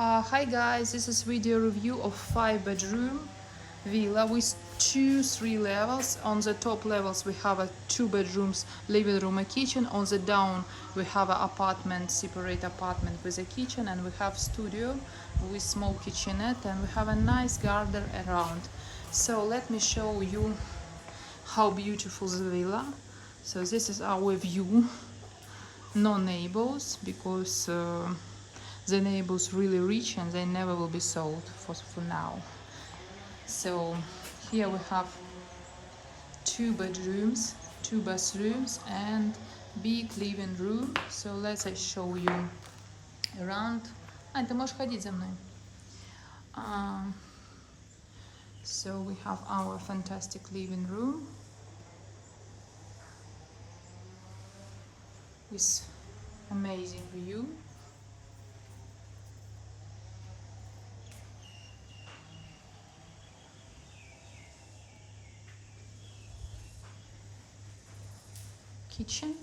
Hi guys, this is video review of 5-bedroom villa with 3 levels. On the top levels we have a 2 bedrooms, living room, a kitchen. On the down we have an apartment, separate apartment with a kitchen, and we have studio with small kitchenette, and we have a nice garden around. So let me show you how beautiful the villa. So this is our view. No neighbors, because the neighbors really rich and they never will be sold for now. So here we have 2 bedrooms, 2 bathrooms, and big living room. So let's show you around. Ты можешь ходить за мной. So we have our fantastic living room with amazing view. Kitchen.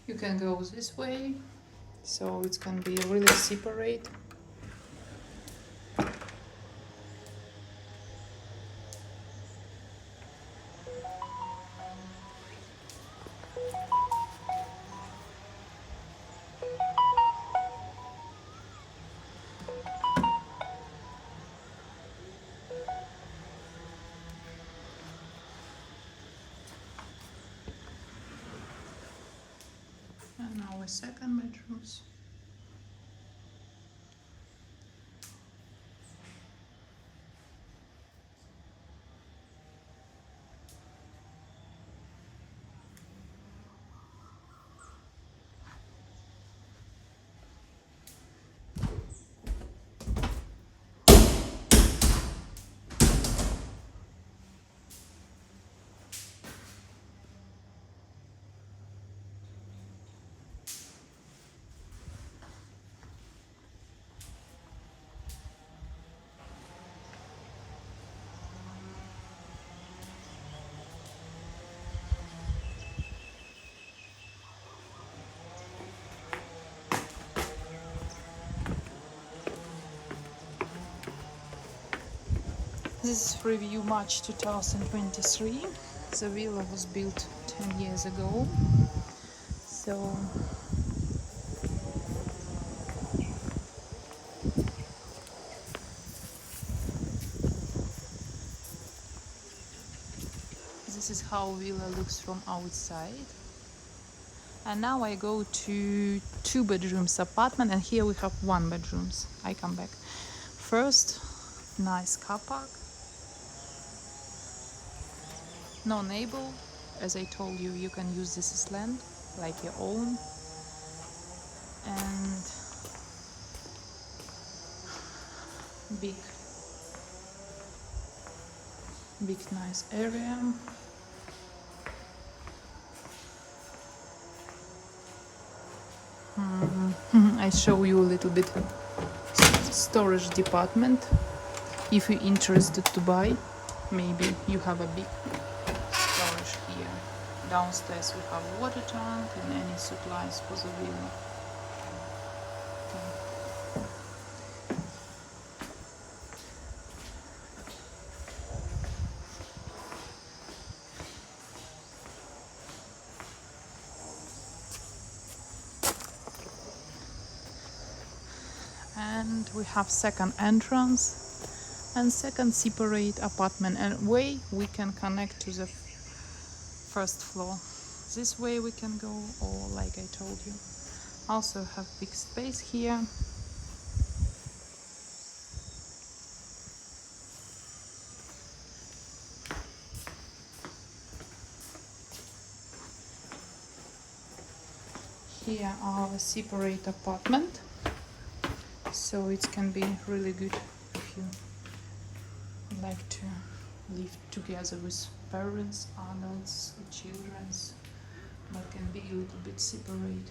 You can go this way, so it can be really separate. And our second bedrooms. This is review March 2023. The villa was built 10 years ago. So this is how villa looks from outside. And now I go to 2 bedrooms apartment, and here we have 1 bedrooms. I come back. First, nice car park. No neighbor. As I told you, you can use this as land, like your own. And big nice area. I show you a little bit storage department. If you're interested to buy, maybe you have a big storage here. Downstairs we have water tank and any supplies for the villa. And we have second entrance and second separate apartment, and way we can connect to the first floor. This way we can go, or like I told you, also have big space here. here our separate apartment, so it can be really good if you like to live together with parents, adults, children, but can be a little bit separate.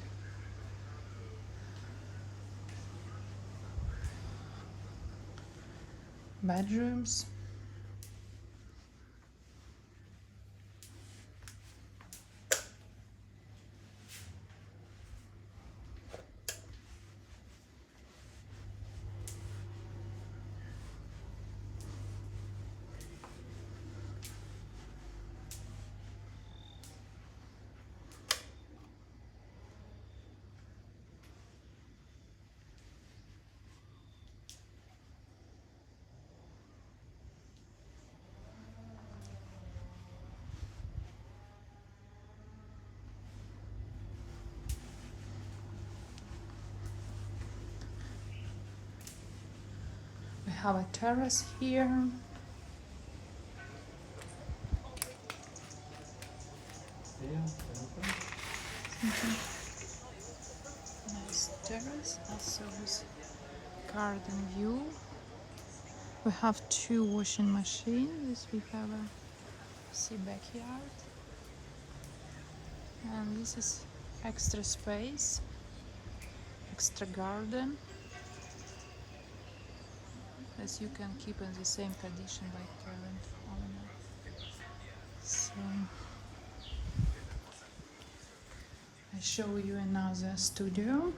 Bedrooms. We have a terrace here. Nice terrace, also with garden view. We have 2 washing machines. We have a backyard, and this is extra space, extra garden. As you can keep in the same condition like current owner. So I show you another studio.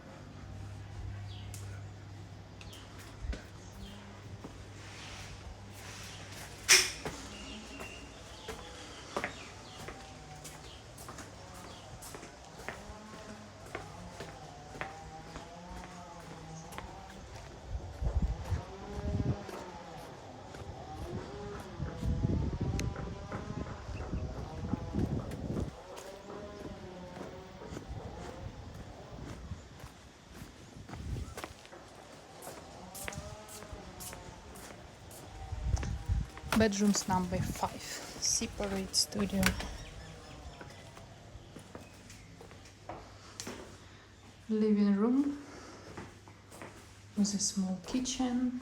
Bedrooms number 5, separate studio. Living room with a small kitchen,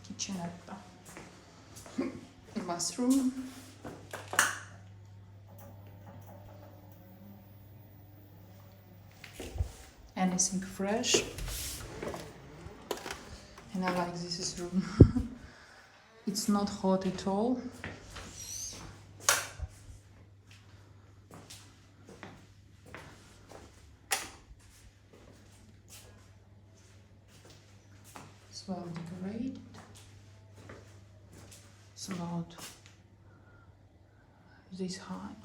kitchenette, bathroom, anything fresh, and I like this room. It's not hot at all. It's well decorated. It's about this high.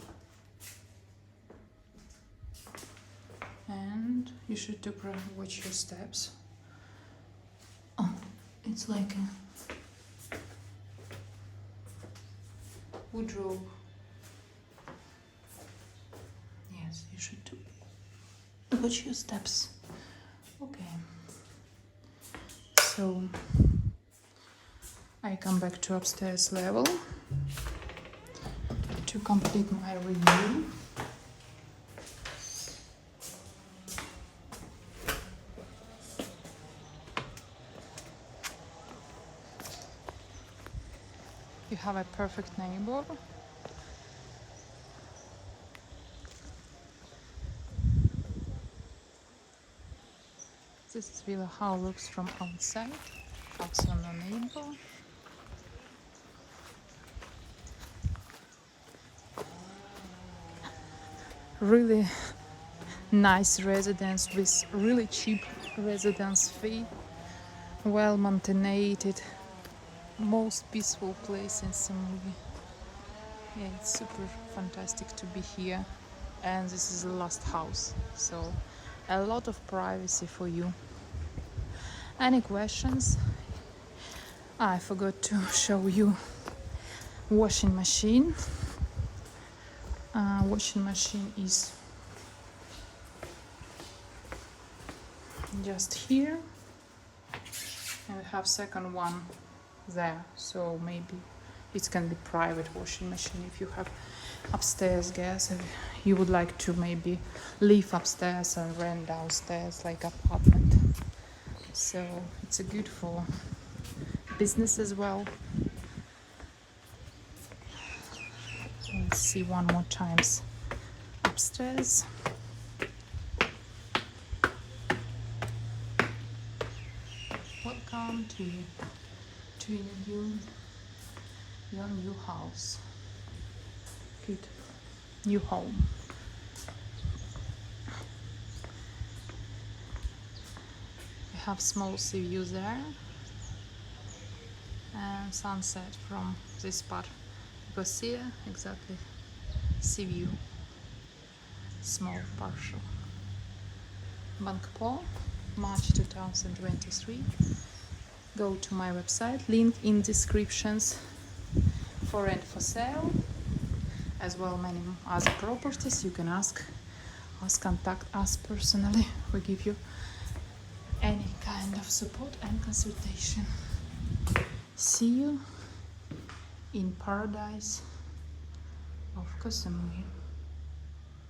And you should watch your steps. Oh, it's like a wardrobe. Yes, you should watch your steps. Okay. So I come back to upstairs level to complete my review. You have a perfect neighbor. This is villa how it looks from outside. Also no neighbor. Really nice residence with really cheap residence fee. Well maintained. Most peaceful place in Samui. Yeah, it's super fantastic to be here, and this is the last house, so a lot of privacy for you. Any questions? I forgot to show you washing machine. Washing machine is just here, and we have second one there, so maybe it can be private washing machine if you have upstairs guests. If you would like to maybe live upstairs and rent downstairs like apartment. So it's a good for business as well. Let's see one more times upstairs. Welcome to your new house. Good new home. We have small sea view there and sunset from this part. Because here exactly sea view, small partial. Bangkok, March 2023. Go to my website, link in descriptions. For rent, for sale, as well many other properties. You can ask us, contact us personally. We give you any kind of support and consultation. See you in paradise of Koh Samui.